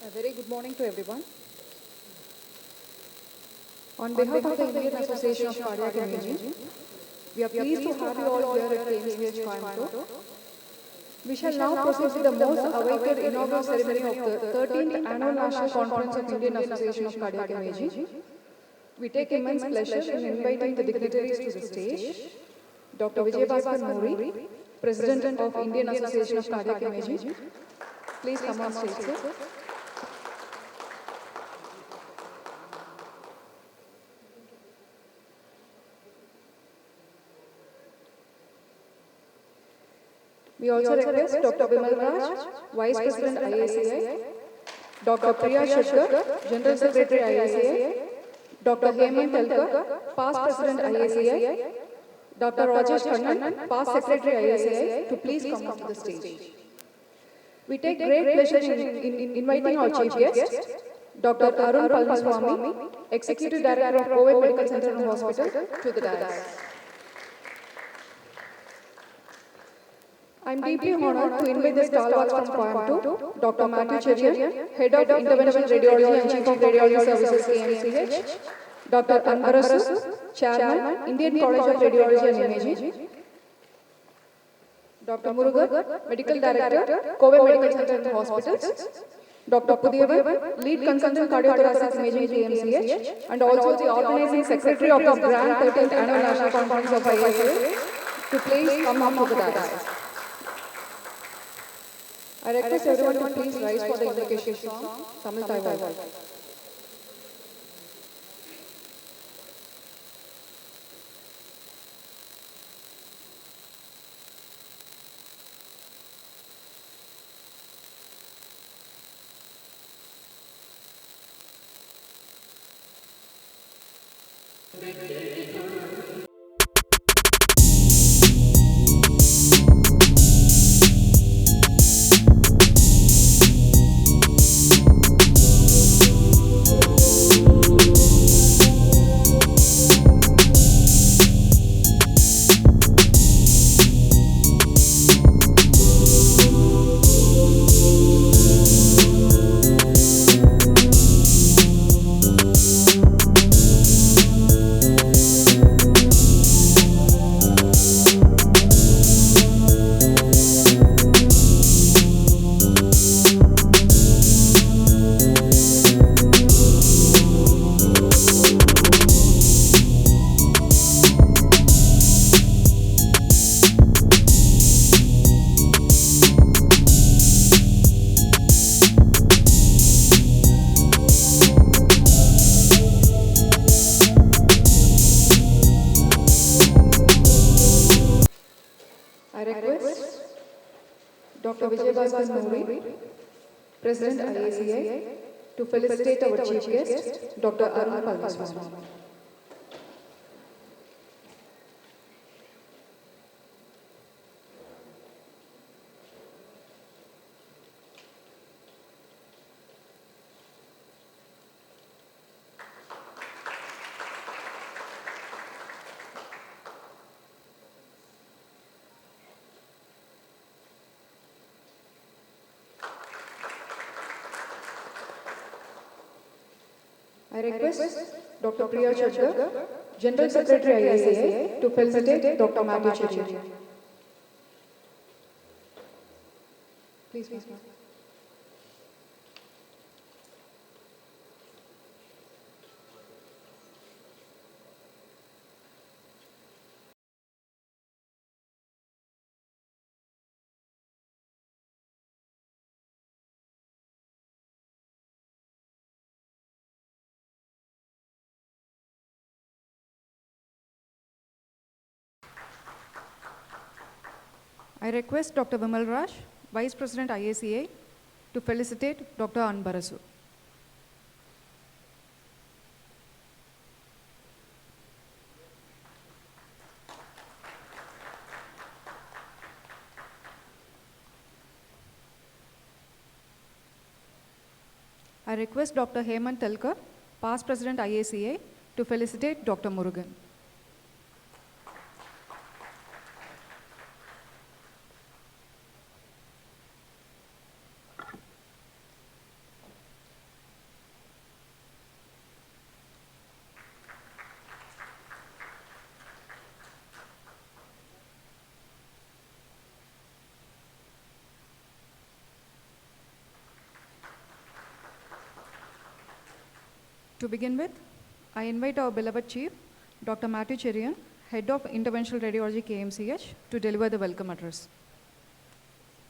A very good morning to everyone. On behalf of the Indian Association of Cardiac Imaging, we are pleased to have you all here at KMCH Coimbatore. We shall now proceed with the most awaited inaugural ceremony of the 13th Annual National Conference of Indian Association of Cardiac Imaging. We take immense pleasure in inviting the dignitaries to the stage. Dr. Vijay Muri, President of Indian Association of Cardiac Imaging. Please come on stage, sir. We also request Dr. Vimal Raj, Vice President IACI, Dr. Priya Shankar, General Secretary IACI, Dr. Hemant Telkar, Past President IACI, Dr. Rajesh Kannan, Past Secretary IACI, to please come up to the stage. We take great pleasure in inviting our chief guest, Dr. Arun Palniswamy, Executive Director of Kovai Medical Center and Hospital, to the dais. I am deeply honored to invite the stalwarts from Coimbatore, Dr. Matthew Cherian, Head of Interventional Radiology and Chief of Radiology Services KMCH, Dr. Anbarasu, Chairman, Indian College of Radiology and Imaging, Dr. Murugan, Medical Director, Kovai Medical Center and Hospitals, Dr. Pudiyavan, Lead Consultant Cardiothoracic Imaging KMCH, and also the Organizing Secretary of this Grand 13th Annual National Conference of IACI, to please come up to the dais. I request everyone to please rise for the invocation song, Tamil Taival. I request Dr. Vijay Muri, President IACI, to felicitate our chief guest, Dr. Arun Palniswamy. I request Dr. Priya Shankar, General Secretary IACI, to felicitate Dr. Matthew Cherian. Please, please, ma'am. I request Dr. Vimal Raj, Vice President IACI, to felicitate Dr. Anbarasu. I request Dr. Hemant Telkar, Past President IACI, to felicitate Dr. Murugan. To begin with, I invite our beloved Chief, Dr. Matthew Cherian, Head of Interventional Radiology KMCH, to deliver the welcome address.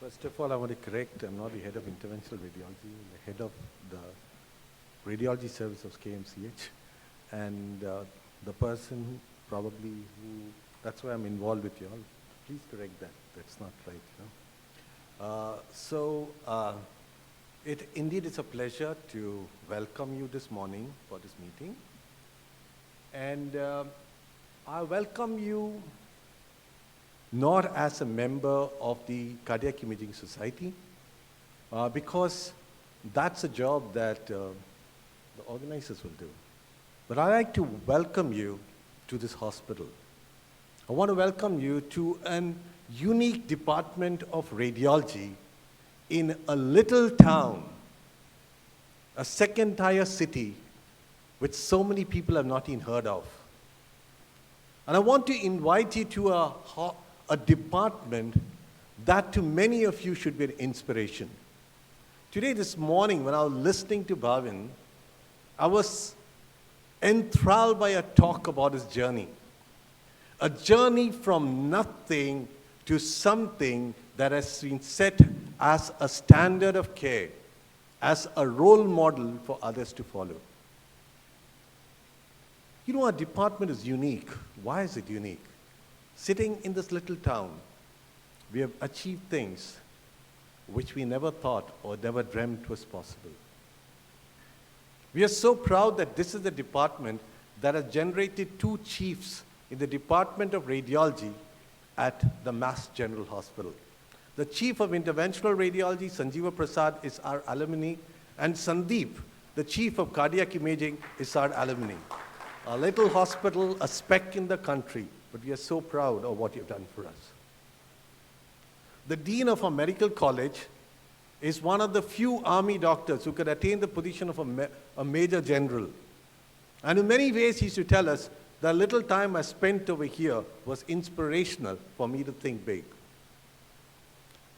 First of all, I want to correct, I'm not the head of interventional radiology, I'm the head of the radiology service of KMCH. And the person probably who, that's why I'm involved with you all. Please correct that, that's not right, Indeed, it's a pleasure to welcome you this morning for this meeting. And I welcome you not as a member of the Cardiac Imaging Society, because that's a job that the organizers will do. But I'd like to welcome you to this hospital. I want to welcome you to an unique department of radiology in a little town, a second-tier city, which so many people have not even heard of. And I want to invite you to a department that to many of you should be an inspiration. Today, this morning, when I was listening to Bhavin, I was enthralled by a talk about his journey. A journey from nothing to something that has been set as a standard of care, as a role model for others to follow. You know, our department is unique. Why is it unique? Sitting in this little town, we have achieved things which we never thought or never dreamt was possible. We are so proud that this is the department that has generated 2 chiefs in the Department of Radiology at the Mass General Hospital. The Chief of Interventional Radiology, Sanjeeva Prasad, is our alumni, and Sandeep, the Chief of Cardiac Imaging, is our alumni. A little hospital, a speck in the country, but we are so proud of what you've done for us. The Dean of our medical college is one of the few army doctors who could attain the position of a Major General. And in many ways, he used to tell us, the little time I spent over here was inspirational for me to think big.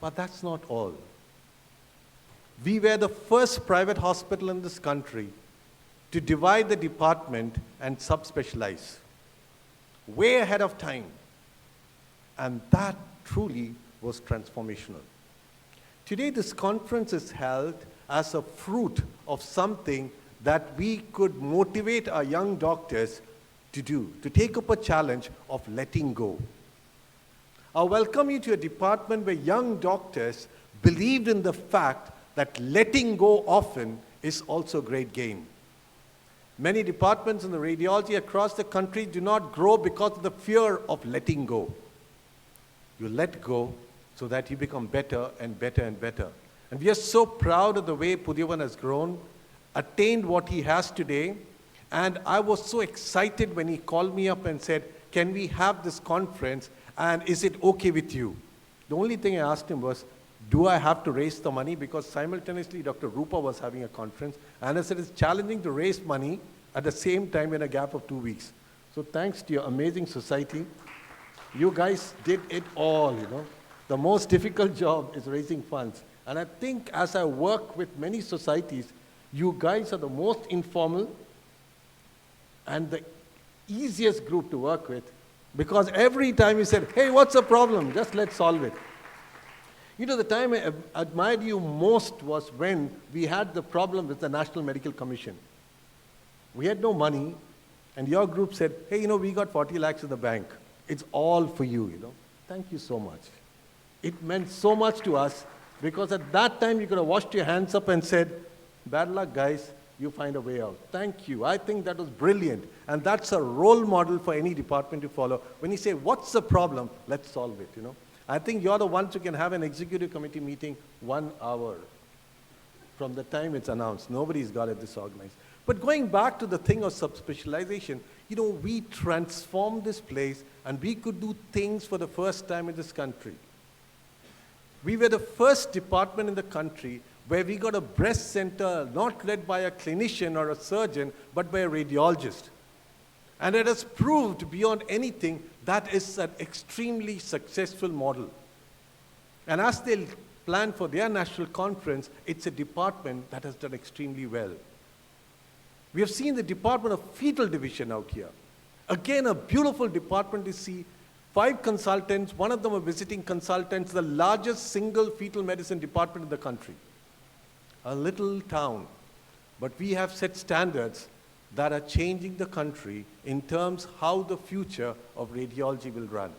But that's not all. We were the first private hospital in this country to divide the department and subspecialize, way ahead of time. And that truly was transformational. Today, this conference is held as a fruit of something that we could motivate our young doctors to do, to take up a challenge of letting go. I welcome you to a department where young doctors believed in the fact that letting go often is also great gain. Many departments in the radiology across the country do not grow because of the fear of letting go. You let go so that you become better and better and better. And we are so proud of the way Pudhiyavan has grown, attained what he has today. And I was so excited when he called me up and said, can we have this conference, and is it okay with you? The only thing I asked him was, do I have to raise the money? Because simultaneously, Dr. Rupa was having a conference, and I said, it's challenging to raise money at the same time in a gap of 2 weeks. So thanks to your amazing society, you guys did it all, The most difficult job is raising funds. And I think as I work with many societies, you guys are the most informal and the easiest group to work with, because every time you said, hey, what's the problem? Just let's solve it. The time I admired you most was when we had the problem with the National Medical Commission. We had no money, and your group said, hey, we got 40 lakhs in the bank. It's all for you, Thank you so much. It meant so much to us, because at that time you could have washed your hands up and said, bad luck, guys, you find a way out. Thank you. I think that was brilliant. And that's a role model for any department to follow. When you say, what's the problem? Let's solve it, I think you're the ones who can have an executive committee meeting 1 hour from the time it's announced. Nobody's got it this organized. But going back to the thing of subspecialization, we transformed this place, and we could do things for the first time in this country. We were the first department in the country where we got a breast center not led by a clinician or a surgeon, but by a radiologist. And it has proved beyond anything that is an extremely successful model. And as they plan for their national conference, it's a department that has done extremely well. We have seen the Department of Fetal Division out here. Again, a beautiful department to see 5 consultants, one of them are visiting consultants, the largest single fetal medicine department in the country. A little town, but we have set standards that are changing the country in terms how the future of radiology will run.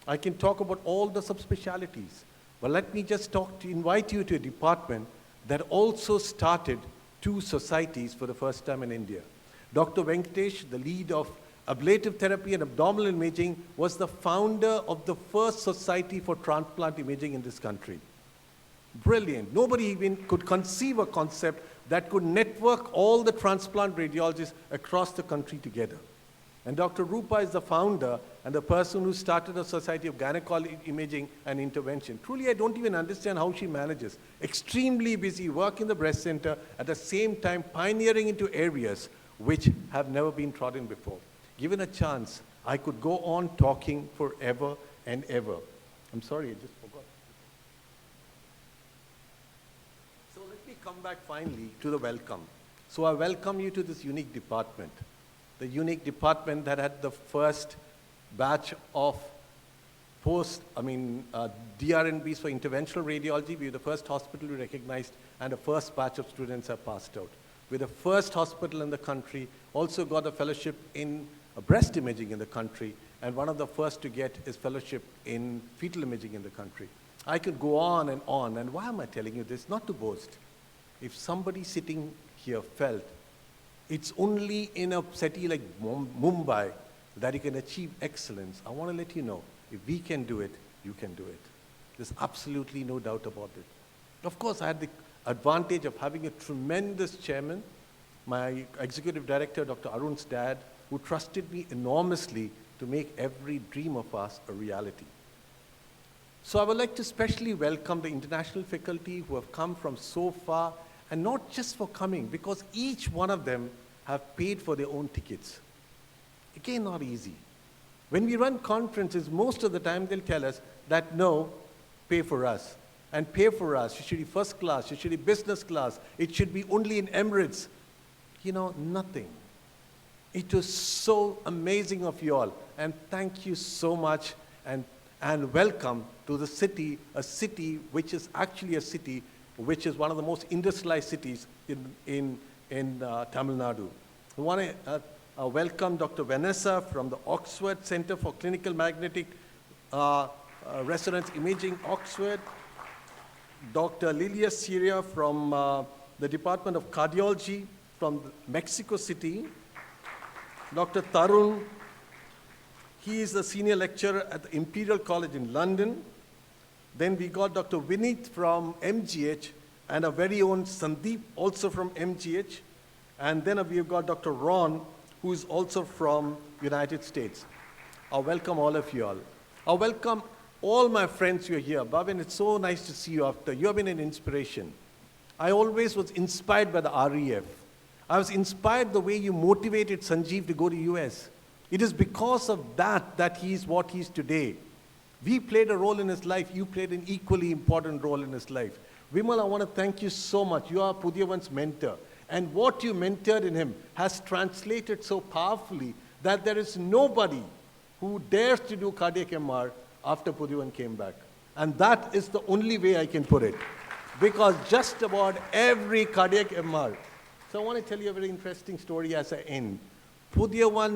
I can talk about all the subspecialties, but let me just invite you to a department that also started 2 societies for the first time in India. Dr. Venkatesh, the lead of ablative therapy and abdominal imaging, was the founder of the first society for transplant imaging in this country. Brilliant. Nobody even could conceive a concept that could network all the transplant radiologists across the country together. And Dr. Rupa is the founder and the person who started a society of gynecology imaging and intervention. Truly, I don't even understand how she manages. Extremely busy, work in the breast center, at the same time pioneering into areas which have never been trodden before. Given a chance, I could go on talking forever and ever. I'm sorry, I just forgot. So let me come back finally to the welcome. So I welcome you to this unique department. The unique department that had the first batch of DRNBs for interventional radiology. We were the first hospital we recognized, and the first batch of students have passed out. We're the first hospital in the country, also got a fellowship in breast imaging in the country, and one of the first to get is fellowship in fetal imaging in the country. I could go on, and why am I telling you this? Not to boast. If somebody sitting here felt it's only in a city like Mumbai that you can achieve excellence, I want to let you know, if we can do it, you can do it. There's absolutely no doubt about it. Of course, I had the advantage of having a tremendous chairman, my executive director, Dr. Arun's dad, who trusted me enormously to make every dream of us a reality. So I would like to especially welcome the international faculty who have come from so far, and not just for coming, because each one of them have paid for their own tickets. Again, not easy. When we run conferences, most of the time they'll tell us that no, pay for us. And pay for us. You should be first class, you should be business class, it should be only in Emirates. You know, nothing. It was so amazing of you all. And thank you so much, and welcome to the city, a city which is actually a city which is one of the most industrialized cities in Tamil Nadu. I want to welcome Dr. Vanessa from the Oxford Center for Clinical Magnetic Resonance Imaging, Oxford. Dr. Lilia Syria from the Department of Cardiology from Mexico City. Dr. Tarun, he is a senior lecturer at the Imperial College in London. Then we got Dr. Vineet from MGH, and our very own Sandeep, also from MGH. And then we've got Dr. Ron, who is also from United States. I welcome all of you all. I welcome all my friends who are here. Bhavin, it's so nice to see you after. You have been an inspiration. I always was inspired by the REF. I was inspired the way you motivated Sanjeev to go to US. It is because of that he is what he is today. We played a role in his life. You played an equally important role in his life. Vimal, I want to thank you so much. You are Pudhiyavan's mentor. And what you mentored in him has translated so powerfully that there is nobody who dares to do cardiac MR after Pudhiyavan came back. And that is the only way I can put it. Because just about every cardiac MR. So I want to tell you a very interesting story as I end. Pudhiyavan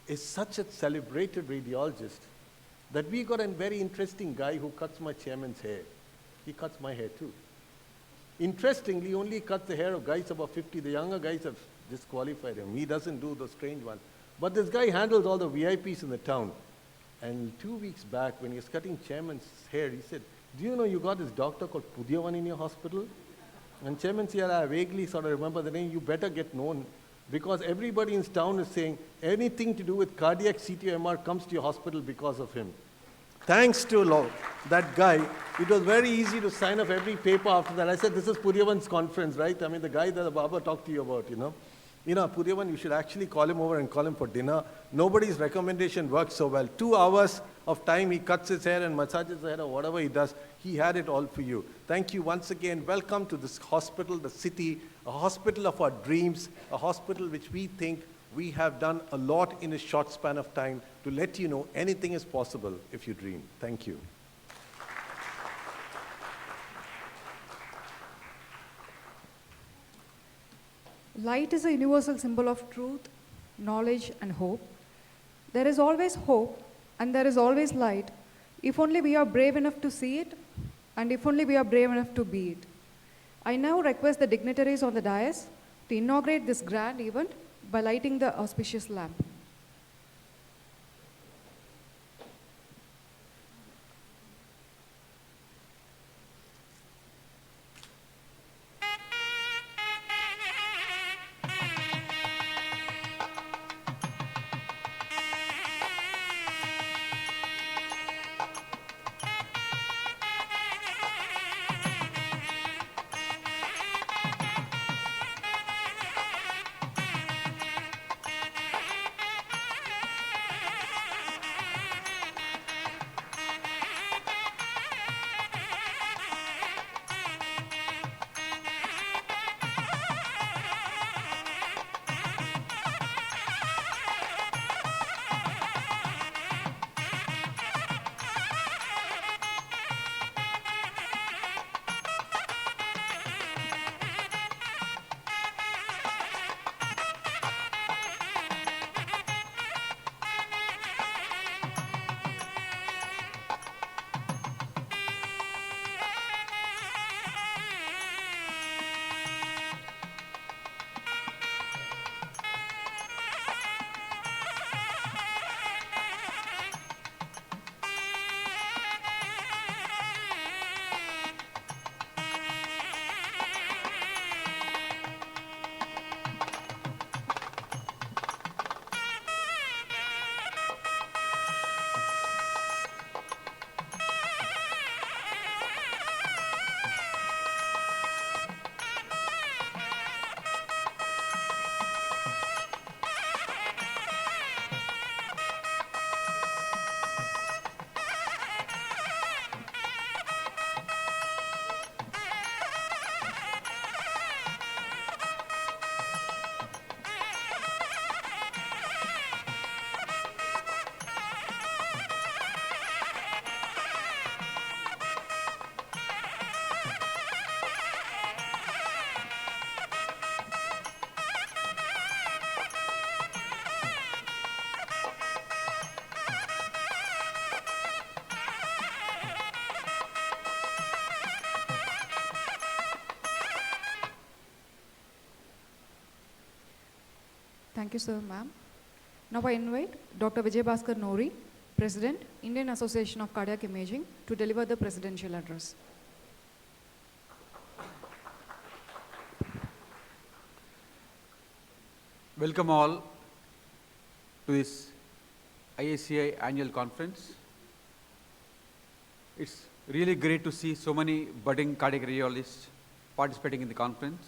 is such a celebrated radiologist that we got a very interesting guy who cuts my chairman's hair. He cuts my hair too. Interestingly, he only cuts the hair of guys above 50. The younger guys have disqualified him. He doesn't do the strange one. But this guy handles all the VIPs in the town. And 2 weeks back, when he was cutting chairman's hair, he said, do you know you got this doctor called Pudhiyavan in your hospital? And chairman said, I vaguely sort of remember the name. You better get known, because everybody in town is saying anything to do with cardiac CT/MR comes to your hospital because of him. Thanks to that guy, it was very easy to sign off every paper after that. I said, this is Pudhiyavan's conference, right? I mean, the guy that the Baba talked to you about, you know. Puriyavan, you should actually call him over and call him for dinner. Nobody's recommendation worked so well. 2 hours of time, he cuts his hair and massages his hair or whatever he does. He had it all for you. Thank you once again. Welcome to this hospital, the city, a hospital of our dreams, a hospital which we think we have done a lot in a short span of time to let you know anything is possible if you dream. Thank you. Light is a universal symbol of truth, knowledge, and hope. There is always hope, and there is always light, if only we are brave enough to see it, and if only we are brave enough to be it. I now request the dignitaries on the dais to inaugurate this grand event by lighting the auspicious lamp. Thank you, sir, ma'am. Now I invite Dr. Vijay Bhaskar Nori, President, Indian Association of Cardiac Imaging, to deliver the presidential address. Welcome all to this IACI annual conference. It's really great to see so many budding cardiac radiologists participating in the conference.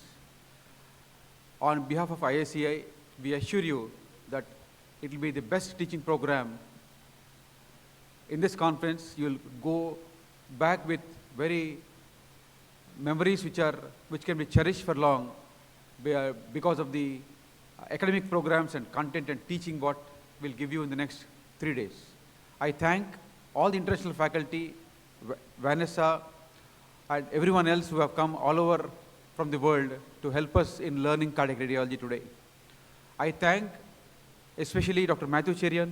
On behalf of IACI, we assure you that it will be the best teaching program. In this conference, you will go back with very memories which can be cherished for long because of the academic programs and content and teaching what we'll give you in the next 3 days. I thank all the international faculty, Vanessa, and everyone else who have come all over from the world to help us in learning cardiac radiology today. I thank especially Dr. Matthew Cherian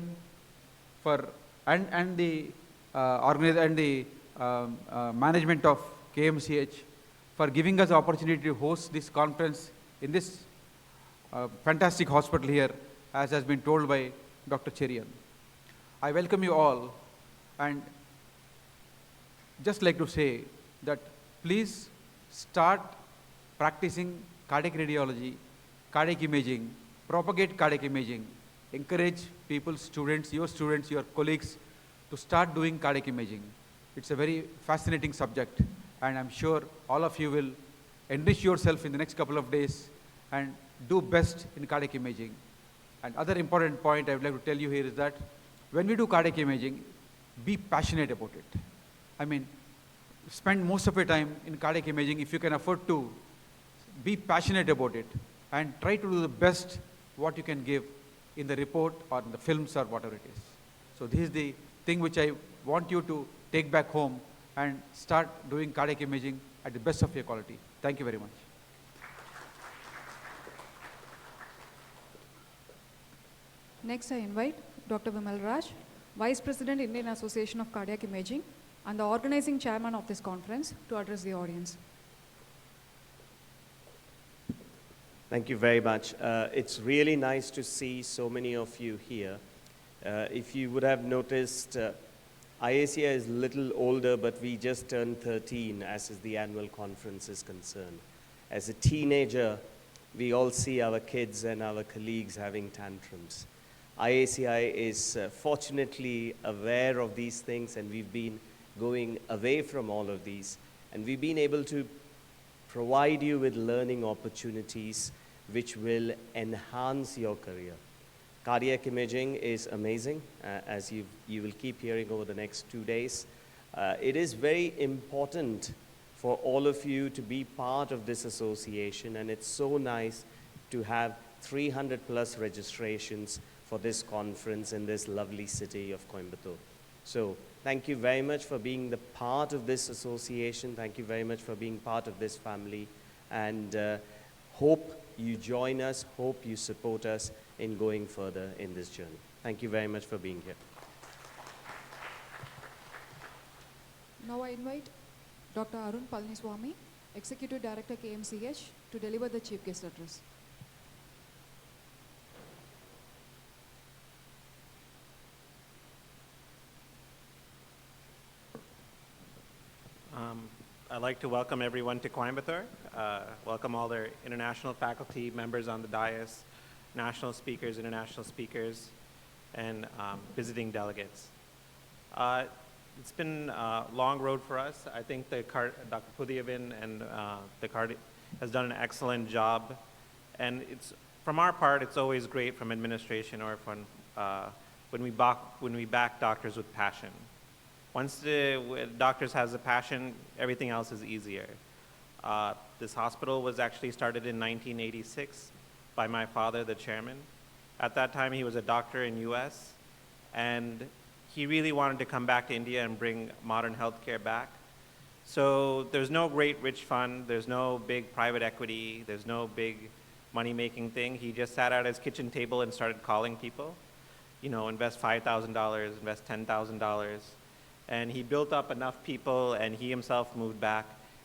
and the management of KMCH for giving us the opportunity to host this conference in this fantastic hospital here, as has been told by Dr. Cherian. I welcome you all, and just like to say that please start practicing cardiac radiology, cardiac imaging, propagate cardiac imaging, encourage people, your colleagues to start doing cardiac imaging. It's a very fascinating subject, and I'm sure all of you will enrich yourself in the next couple of days and do best in cardiac imaging. And other important point I would like to tell you here is that when we do cardiac imaging, be passionate about it. I mean, spend most of your time in cardiac imaging if you can afford to. Be passionate about it and try to do the best what you can give in the report or in the films or whatever it is. So this is the thing which I want you to take back home and start doing cardiac imaging at the best of your quality. Thank you very much. Next, I invite Dr. Vimal Raj, Vice President, Indian Association of Cardiac Imaging, and the organizing chairman of this conference, to address the audience. Thank you very much. It's really nice to see so many of you here. If you would have noticed, IACI is a little older, but we just turned 13 as is the annual conference is concerned. As a teenager, we all see our kids and our colleagues having tantrums. IACI is fortunately aware of these things, and we've been going away from all of these. And we've been able to provide you with learning opportunities which will enhance your career. Cardiac imaging is amazing, as you will keep hearing over the next 2 days. It is very important for all of you to be part of this association, and it's so nice to have 300 plus registrations for this conference in this lovely city of Coimbatore. So thank you very much for being the part of this association. Thank you very much for being part of this family, and hope you join us, hope you support us in going further in this journey. Thank you very much for being here. Now I invite Dr. Arun Palniswamy, Executive Director, KMCH, to deliver the chief guest address. I'd like to welcome everyone to Coimbatore, welcome all their international faculty, members on the dais, national speakers, international speakers, and visiting delegates. It's been a long road for us. I think Dr. Pudhiyavan and has done an excellent job. And from our part, it's always great from administration or from when we back doctors with passion. Once the doctors has a passion, everything else is easier. This hospital was actually started in 1986 by my father, the chairman. At that time, he was a doctor in US, and he really wanted to come back to India and bring modern healthcare back. So there's no great rich fund, there's no big private equity, there's no big money-making thing. He just sat at his kitchen table and started calling people, invest $5,000, invest $10,000. And he built up enough people, and he himself moved back,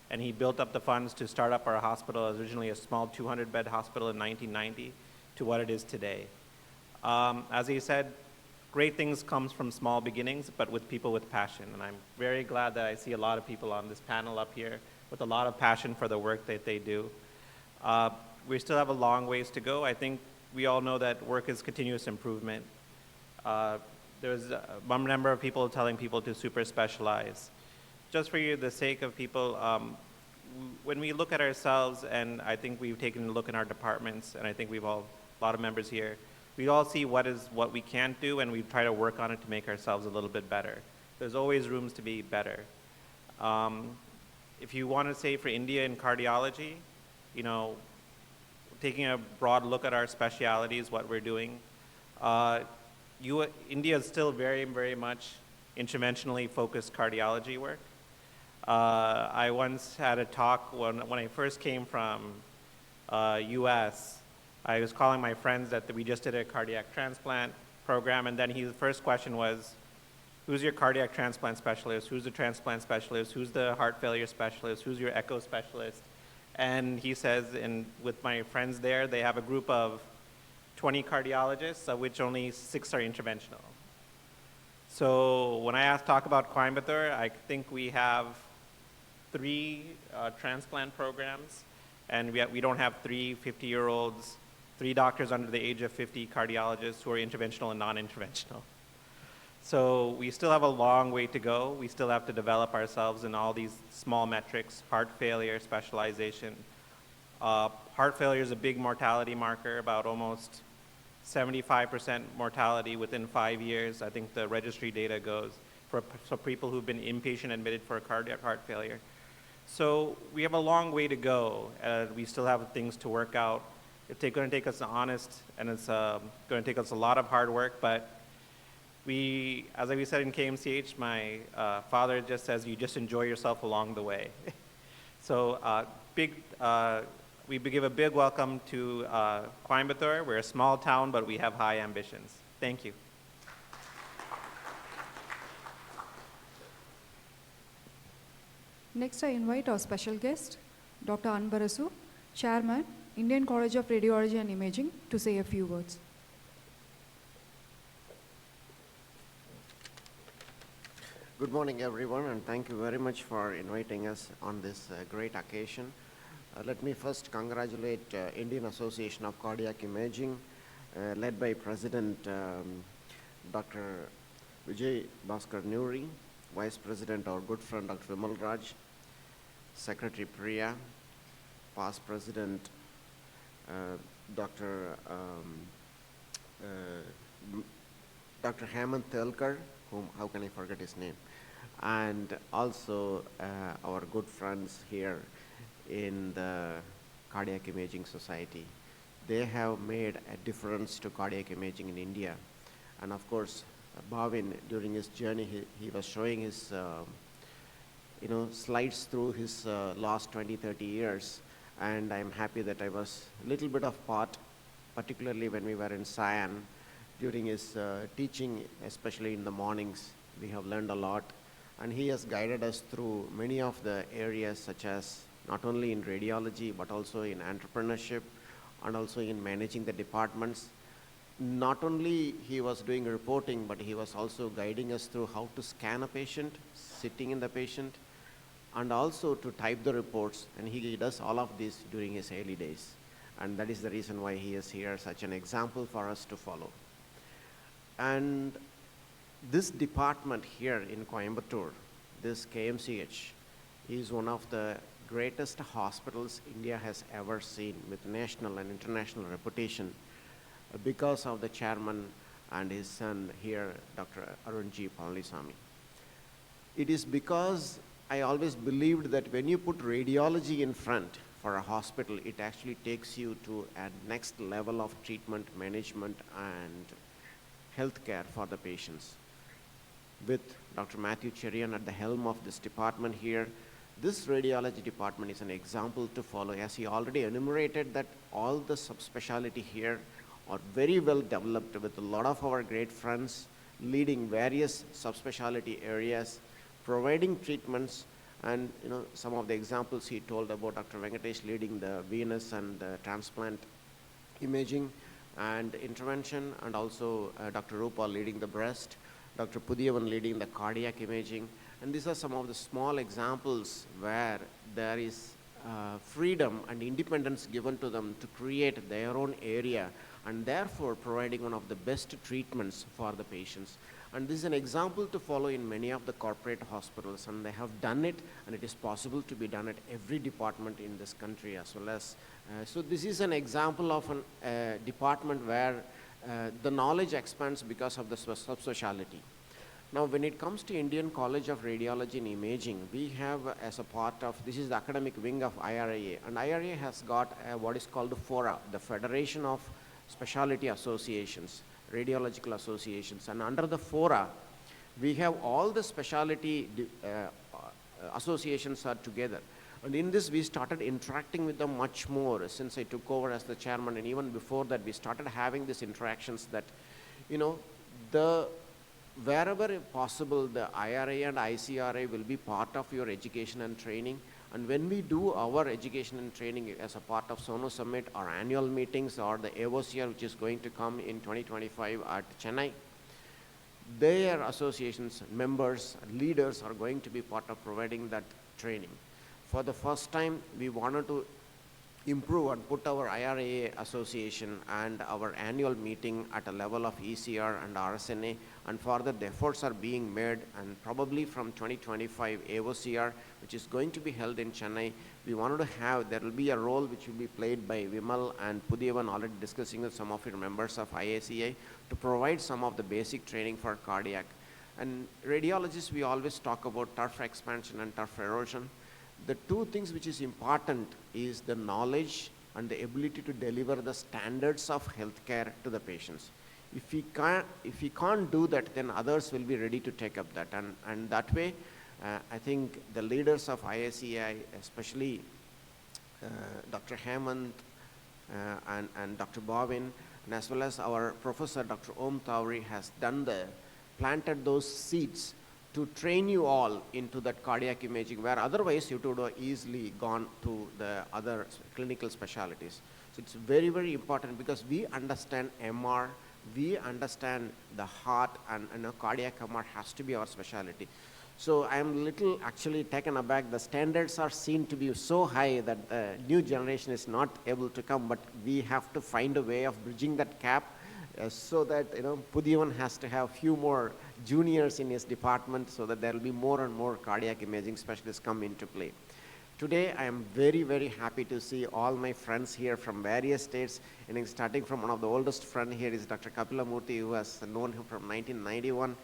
and he built up the funds to start up our hospital, as originally a small 200-bed hospital in 1990, to what it is today. As he said, great things comes from small beginnings, but with people with passion. And I'm very glad that I see a lot of people on this panel up here with a lot of passion for the work that they do. We still have a long ways to go. I think we all know that work is continuous improvement. There's a number of people telling people to super specialize. Just for the sake of people, when we look at ourselves, and I think we've taken a look in our departments, and I think we've all, a lot of members here, we all see what we can't do, and we try to work on it to make ourselves a little bit better. There's always rooms to be better. If you want to say for India in cardiology, taking a broad look at our specialities, what we're doing, India is still very, very much interventionally focused cardiology work. I once had a talk when I first came from US. I was calling my friends that we just did a cardiac transplant program, and then his first question was, who's your cardiac transplant specialist? Who's the transplant specialist? Who's the heart failure specialist? Who's your echo specialist? And he says, with my friends there, they have a group of 20 cardiologists, of which only 6 are interventional. So when I talk about Coimbatore, I think we have 3 transplant programs, and we don't have 3 50-year-olds, 3 doctors under the age of 50 cardiologists who are interventional and non-interventional. So we still have a long way to go. We still have to develop ourselves in all these small metrics, heart failure, specialization. Heart failure is a big mortality marker, about almost 75% mortality within 5 years. I think the registry data goes for people who've been inpatient admitted for cardiac heart failure. So we have a long way to go. We still have things to work out. It's going to take us honest, and it's going to take us a lot of hard work, but as we said in KMCH, my father just says, you just enjoy yourself along the way. So we give a big welcome to Coimbatore. We're a small town, but we have high ambitions. Thank you. Next, I invite our special guest, Dr. Anbarasu, Chairman, Indian College of Radiology and Imaging, to say a few words. Good morning, everyone, and thank you very much for inviting us on this great occasion. Let me first congratulate Indian Association of Cardiac Imaging, led by President Dr. Vijay Bhaskar Nuri, Vice President, our good friend Dr. Vimal Raj, Secretary Priya, past President Dr. Hemant Telkar, how can I forget his name, and also our good friends here in the Cardiac Imaging Society. They have made a difference to cardiac imaging in India. And of course, Bhavin, during his journey, he was showing his slides through his last 20, 30 years. And I'm happy that I was a little bit of part, particularly when we were in Siam, during his teaching, especially in the mornings. We have learned a lot. And he has guided us through many of the areas, such as not only in radiology, but also in entrepreneurship, and also in managing the departments. Not only he was doing reporting, but he was also guiding us through how to scan a patient, sitting in the patient, and also to type the reports. And he does all of this during his early days. And that is the reason why he is here, such an example for us to follow. And this department here in Coimbatore, this KMCH, is one of the greatest hospitals India has ever seen, with national and international reputation, because of the chairman and his son here, Dr. Arunji Palanisamy. It is because I always believed that when you put radiology in front for a hospital, it actually takes you to a next level of treatment, management, and healthcare for the patients. With Dr. Matthew Cherian at the helm of this department here, this radiology department is an example to follow. As he already enumerated, that all the subspecialty here are very well developed, with a lot of our great friends leading various subspecialty areas, providing treatments. And some of the examples he told about Dr. Venkatesh leading the venous and the transplant imaging and intervention, and also Dr. Rupal leading the breast, Dr. Pudiyavan leading the cardiac imaging. And these are some of the small examples where there is freedom and independence given to them to create their own area, and therefore providing one of the best treatments for the patients. And this is an example to follow in many of the corporate hospitals, and they have done it, and it is possible to be done at every department in this country as well as. So this is an example of a department where the knowledge expands because of the subspecialty. Now, when it comes to Indian College of Radiology and Imaging, we have as a part of, this is the academic wing of IRIA, and IRIA has got what is called the FORA, the Federation of Specialty Associations, Radiological Associations. And under the FORA, we have all the specialty associations are together. And in this, we started interacting with them much more since I took over as the chairman. And even before that, we started having these interactions that, wherever possible, the IRA and ICRA will be part of your education and training. And when we do our education and training as a part of Sono Summit, our annual meetings, or the AOCR, which is going to come in 2025 at Chennai, their associations, members, leaders are going to be part of providing that training. For the first time, we wanted to improve and put our IRA association and our annual meeting at a level of ECR and RSNA, and further the efforts are being made, and probably from 2025 AOCR, which is going to be held in Chennai, we wanted to have, there will be a role which will be played by Vimal and Pudiyavan, already discussing with some of your members of IACI, to provide some of the basic training for cardiac. And radiologists, we always talk about turf expansion and turf erosion. The two things which is important is the knowledge and the ability to deliver the standards of healthcare to the patients. If we can't do that, then others will be ready to take up that. And that way, I think the leaders of IACI, especially Dr. Hemant and Dr. Bhavin, and as well as our professor, Dr. Om Tawri, has planted those seeds to train you all into that cardiac imaging, where otherwise you would have easily gone to the other clinical specialties. So it's very, very important, because we understand MR, we understand the heart, and cardiac MR has to be our specialty. So I am little actually taken aback. The standards are seen to be so high that the new generation is not able to come, but we have to find a way of bridging that gap, so that Pudiyavan has to have few more juniors in his department, so that there will be more and more cardiac imaging specialists come into play. Today, I am very, very happy to see all my friends here from various states, and starting from one of the oldest friends here is Dr. Kapila Murthy, who has known him from 1991,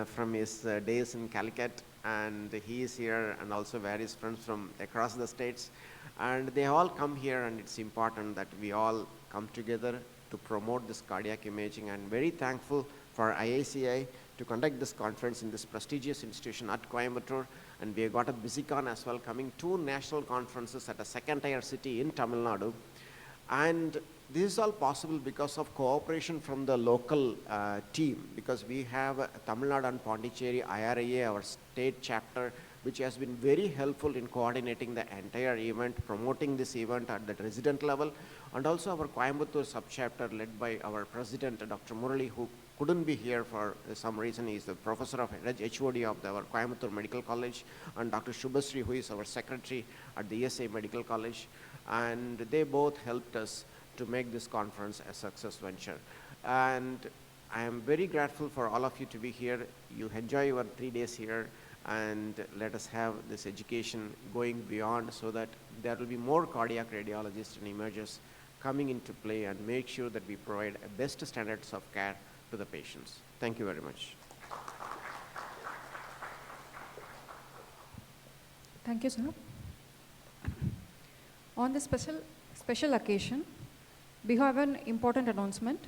from his days in Calicut, and he is here, and also various friends from across the states. And they all come here, and it's important that we all come together to promote this cardiac imaging. I'm very thankful for IACI to conduct this conference in this prestigious institution at Coimbatore, and we have got a BusyCon as well, coming 2 national conferences at a second-tier city in Tamil Nadu. And this is all possible because of cooperation from the local team, because we have Tamil Nadu and Pondicherry IRIA, our state chapter, which has been very helpful in coordinating the entire event, promoting this event at the resident level, and also our Coimbatore subchapter led by our president, Dr. Murali, who couldn't be here for some reason. He is the professor of HOD of our Coimbatore Medical College, and Dr. Shubhasri, who is our secretary at the ESI Medical College, and they both helped us to make this conference a success venture. And I am very grateful for all of you to be here. You enjoy your 3 days here, and let us have this education going beyond, so that there will be more cardiac radiologists and imagers coming into play, and make sure that we provide best standards of care to the patients. Thank you very much. Thank you, sir. On this special occasion, we have an important announcement.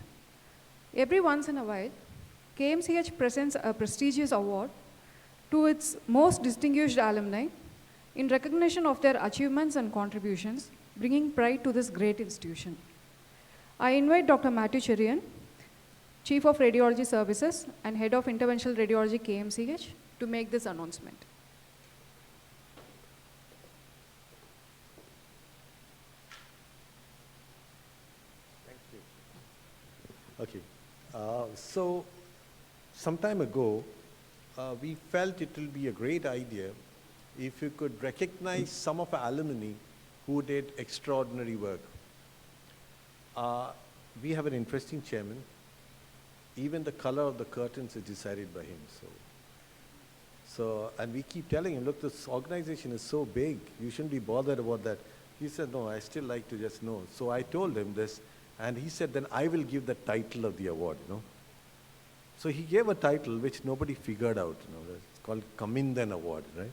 Every once in a while, KMCH presents a prestigious award to its most distinguished alumni in recognition of their achievements and contributions, bringing pride to this great institution. I invite Dr. Matthew Cherian, Chief of Radiology Services and Head of Interventional Radiology KMCH, to make this announcement. Thank you. Okay. So, some time ago, we felt it will be a great idea if you could recognize some of our alumni who did extraordinary work. We have an interesting chairman. Even the color of the curtains is decided by him. And we keep telling him, look, this organization is so big, you shouldn't be bothered about that. He said, no, I still like to just know. So I told him this, and he said, then I will give the title of the award, So he gave a title which nobody figured out, It's called Kamindan Award, right?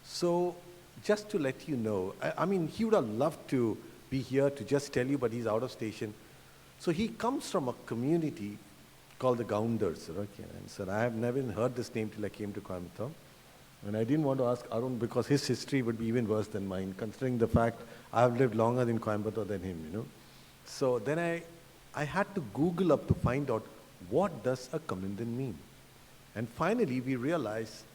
So just to let you know, I mean, he would have loved to be here to just tell you, but he's out of station. So he comes from a community called the Gaundars, okay? And so I have never heard this name till I came to Coimbatore. And I didn't want to ask Arun because his history would be even worse than mine, considering the fact I have lived longer in Coimbatore than him, So then I had to Google up to find out what does a Kamindan mean. And finally we realized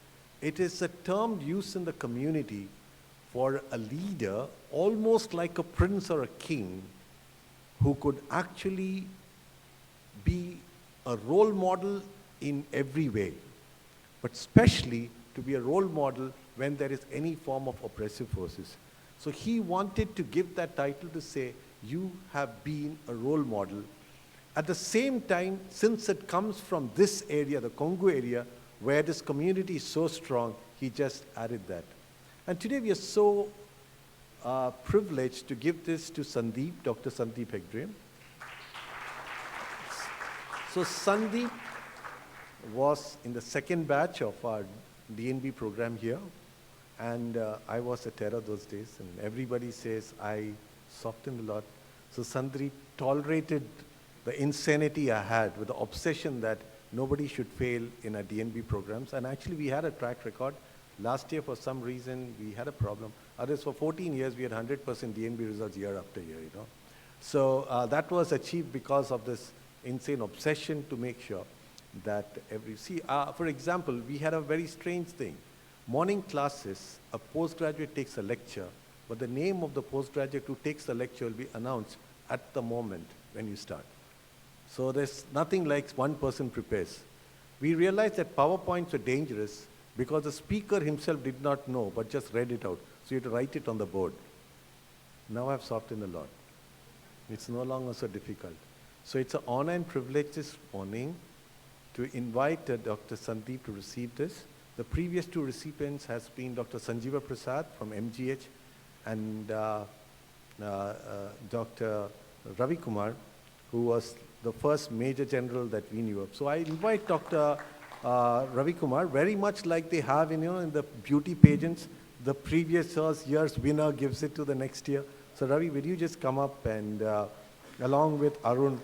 it is a term used in the community for a leader, almost like a prince or a king, who could actually be a role model in every way, but especially to be a role model when there is any form of oppressive forces. So he wanted to give that title to say, you have been a role model. At the same time, since it comes from this area, the Congo area, where this community is so strong, he just added that. And today we are so privileged to give this to Sandeep, Dr. Sandeep Hegdriam. So Sandeep was in the second batch of our DNB program here, and I was a terror those days, and everybody says I softened a lot. So Sandeep tolerated the insanity I had with the obsession that nobody should fail in our DNB programs, and actually we had a track record. Last year, for some reason, we had a problem. Others, for 14 years, we had 100% DNB results year after year, you know. So that was achieved because of this insane obsession to make sure that for example, we had a very strange thing. Morning classes, a postgraduate takes a lecture, but the name of the postgraduate who takes the lecture will be announced at the moment when you start. So there's nothing like one person prepares. We realized that PowerPoints were dangerous because the speaker himself did not know, but just read it out. So you had to write it on the board. Now I've softened a lot. It's no longer so difficult. So it's an honor and privilege this morning to invite Dr. Sandeep to receive this. The previous two recipients has been Dr. Sanjeeva Prasad from MGH and Dr. Ravi Kumar, who was the first Major General that we knew of. So I invite Dr. Ravi Kumar, very much like they have in the beauty pageants, the previous year's winner gives it to the next year. So Ravi, will you just come up and along with Arun,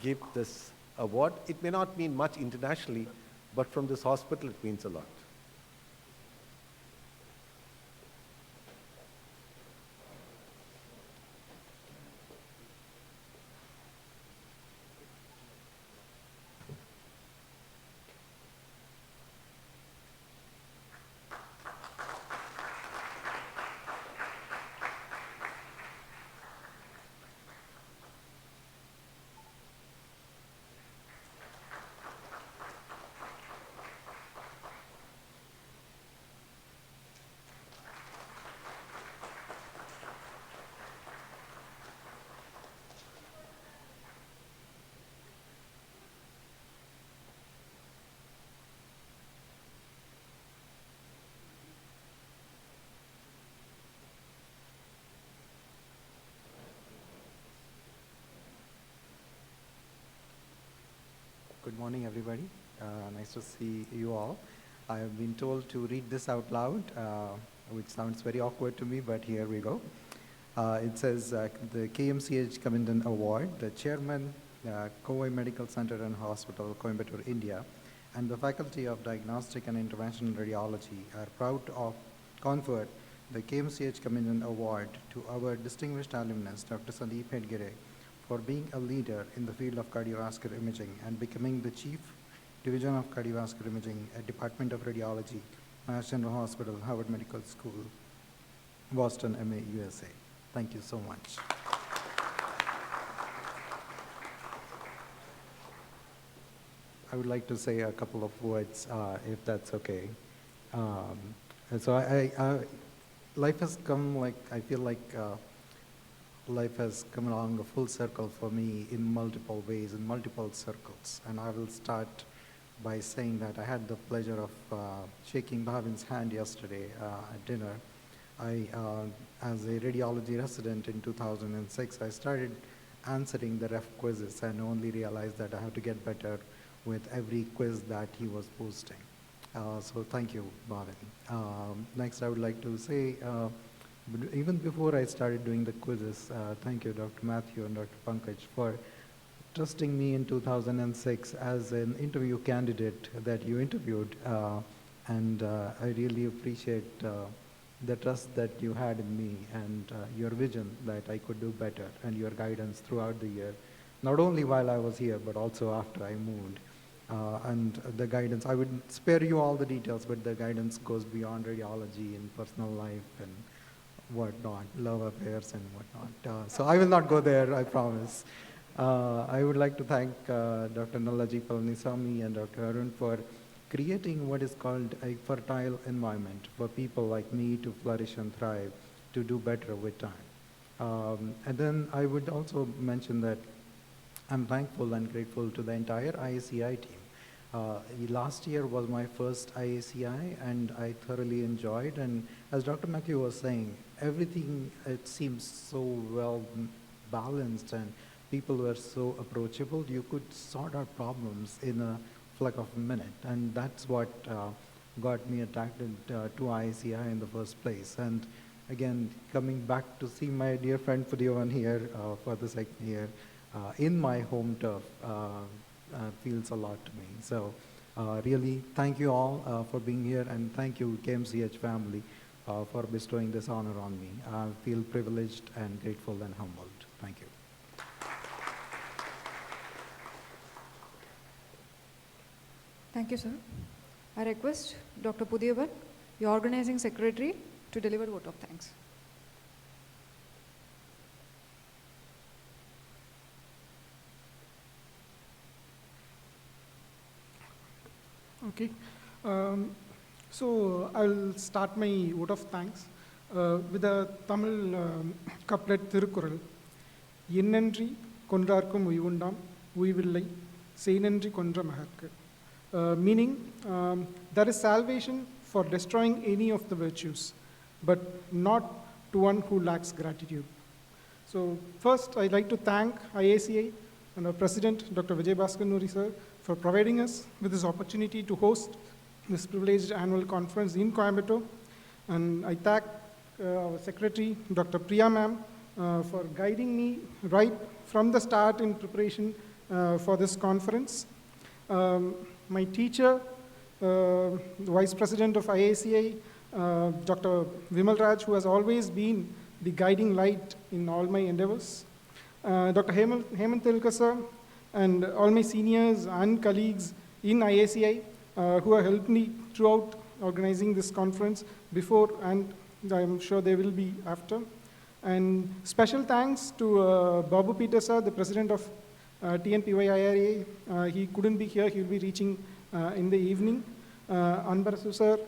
give this award? It may not mean much internationally, but from this hospital it means a lot. Good morning, everybody. Nice to see you all. I have been told to read this out loud, which sounds very awkward to me, but here we go. It says the KMCH Commendant Award, the Chairman, Kovai Medical Center and Hospital, Coimbatore, India, and the Faculty of Diagnostic and Interventional Radiology are proud to confer the KMCH Commendant Award to our distinguished alumnus, Dr. Sandeep Hegdriam, for being a leader in the field of cardiovascular imaging and becoming the Chief Division of Cardiovascular Imaging at Department of Radiology, Mass General Hospital, Harvard Medical School, Boston, MA, USA. Thank you so much. I would like to say a couple of words, if that's okay. Life has come I feel like life has come along a full circle for me in multiple ways, in multiple circles. And I will start by saying that I had the pleasure of shaking Bhavin's hand yesterday at dinner. As a radiology resident in 2006, I started answering the ref quizzes and only realized that I have to get better with every quiz that he was posting. So thank you, Bhavin. Next, I would like to say, even before I started doing the quizzes, thank you, Dr. Matthew and Dr. Pankaj, for trusting me in 2006 as an interview candidate that you interviewed. And I really appreciate the trust that you had in me and your vision that I could do better and your guidance throughout the year, not only while I was here, but also after I moved. And the guidance, I would spare you all the details, but the guidance goes beyond radiology and personal life and whatnot, love affairs and whatnot. So I will not go there, I promise. I would like to thank Dr. Nalaji Palanisamy and Dr. Arun for creating what is called a fertile environment for people like me to flourish and thrive to do better with time. And then I would also mention that I'm thankful and grateful to the entire IACI team. Last year was my first IACI, and I thoroughly enjoyed. And as Dr. Matthew was saying, everything, it seems so well balanced, and people were so approachable. You could sort out problems in a flick of a minute, and that's what got me attracted to IACI in the first place. And again, coming back to see my dear friend Pudiyavan here for the second year in my home turf feels a lot to me. So really, thank you all for being here, and thank you KMCH family for bestowing this honor on me. I feel privileged and grateful and humbled. Thank you. Thank you, sir. I request Dr. Pudiyavan, your organizing secretary, to deliver vote of thanks. Okay. So I'll start my vote of thanks with a Tamil couplet Thirukural. Yennandri kondrarkum uyundam uyvillai seinandri kondra maharku. Meaning, there is salvation for destroying any of the virtues, but not to one who lacks gratitude. So first, I'd like to thank IACI and our president, Dr. Vijay Bhaskar Nuri sir, for providing us with this opportunity to host this privileged annual conference in Coimbatore. And I thank our secretary, Dr. Priya ma'am, for guiding me right from the start in preparation for this conference. My teacher, the vice president of IACI, Dr. Vimal Raj, who has always been the guiding light in all my endeavors. Dr. Hemant Tilka sir, and all my seniors and colleagues in IACI who have helped me throughout organizing this conference before, and I'm sure they will be after. And special thanks to Babu Peter sir, the president of TNPY IRIA. He couldn't be here, he will be reaching in the evening. Anbarasu sir,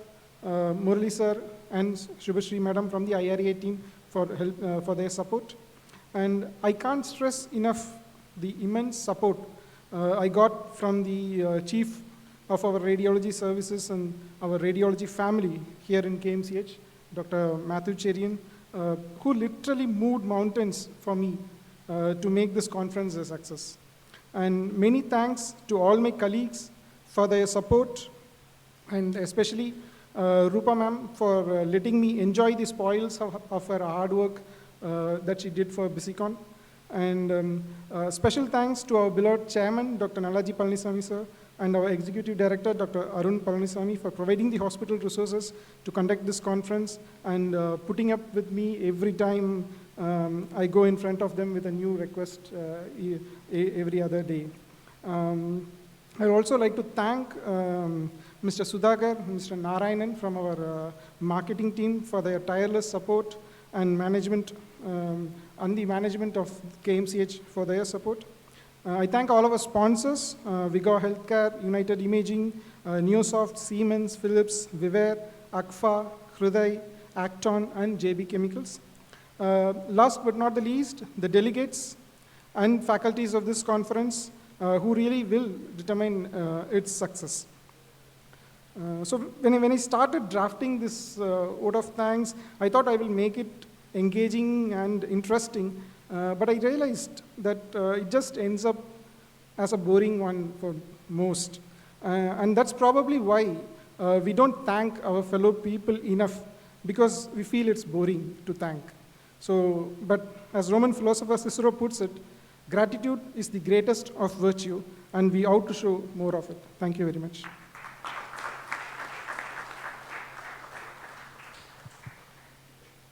Murali sir, and Shubhashri madam from the IRIA team for help, for their support. And I can't stress enough the immense support I got from the chief of our radiology services and our radiology family here in KMCH, Dr. Matthew Cherian, who literally moved mountains for me to make this conference a success. And many thanks to all my colleagues for their support, and especially Rupa ma'am for letting me enjoy the spoils of her hard work that she did for BusyCon. And special thanks to our beloved chairman, Dr. Nalaji Palanisamy sir, and our executive director, Dr. Arun Palanisamy, for providing the hospital resources to conduct this conference and putting up with me every time I go in front of them with a new request every other day. I'd also like to thank Mr. Sudhakar, Mr. Narayanan from our marketing team for their tireless support and management, and the management of KMCH for their support. I thank all of our sponsors, Vigor Healthcare, United Imaging, Neosoft, Siemens, Philips, Vivair, Akfa, Hriday, Acton, and JB Chemicals. Last but not the least, the delegates and faculties of this conference who really will determine its success. So when I started drafting this vote of thanks, I thought I will make it engaging and interesting, but I realized that it just ends up as a boring one for most. And that's probably why we don't thank our fellow people enough, because we feel it's boring to thank. So, but as Roman philosopher Cicero puts it, gratitude is the greatest of virtue, and we ought to show more of it. Thank you very much.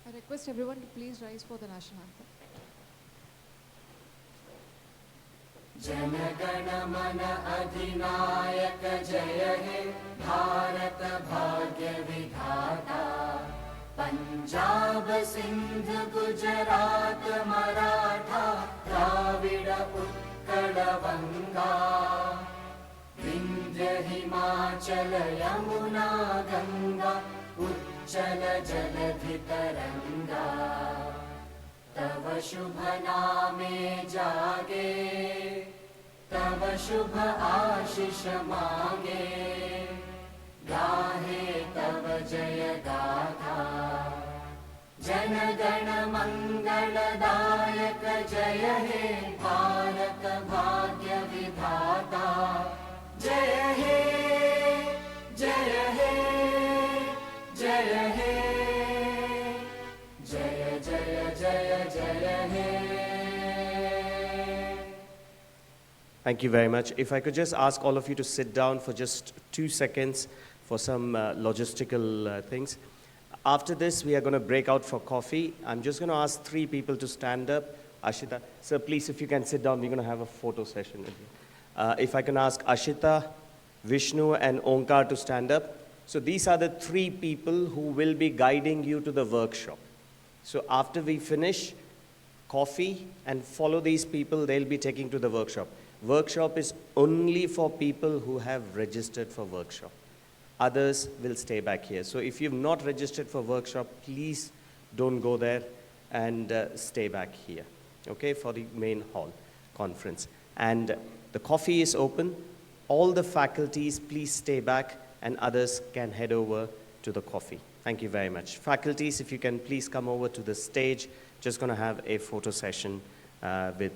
I request everyone to please rise for the national anthem. Jana Mana Adhinayaka Jaya He Bharat Bhagya Vidhata Punjab Sindh Gujarat Maratha Dravida Utkala Vanga Vindhya Himachala Yamuna Ganga चञ्चल जलधितरङ्गा तव शुभ नामे जागे तव शुभ आशीष मागे गाहे तव जय गाथा जनगण मंगलदायक जय हे भारत भाग्य विधाता जय हे जय हे जय हे जय जय जय जय हे. Thank you very much. If I could just ask all of you to sit down for just 2 seconds for some logistical things. After this, we are going to break out for coffee. I'm just going to ask 3 people to stand up. Ashita, sir, please, if you can sit down, we're going to have a photo session with you. If I can ask Ashita, Vishnu, and Onkar to stand up. So these are the 3 people who will be guiding you to the workshop. So after we finish coffee and follow these people, they'll be taking to the workshop. Workshop is only for people who have registered for workshop. Others will stay back here. So if you've not registered for workshop, please don't go there and stay back here, okay, for the main hall conference. And the coffee is open. All the faculties, please stay back, and others can head over to the coffee. Thank you very much. Faculties, if you can please come over to the stage. Just going to have a photo session with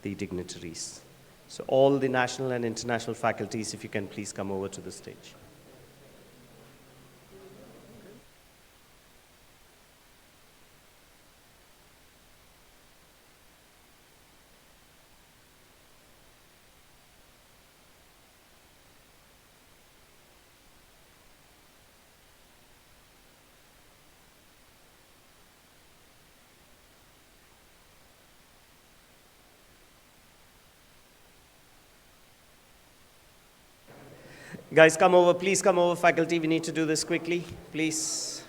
the dignitaries. So all the national and international faculties, if you can please come over to the stage. Guys, come over, please come over, faculty. We need to do this quickly, please.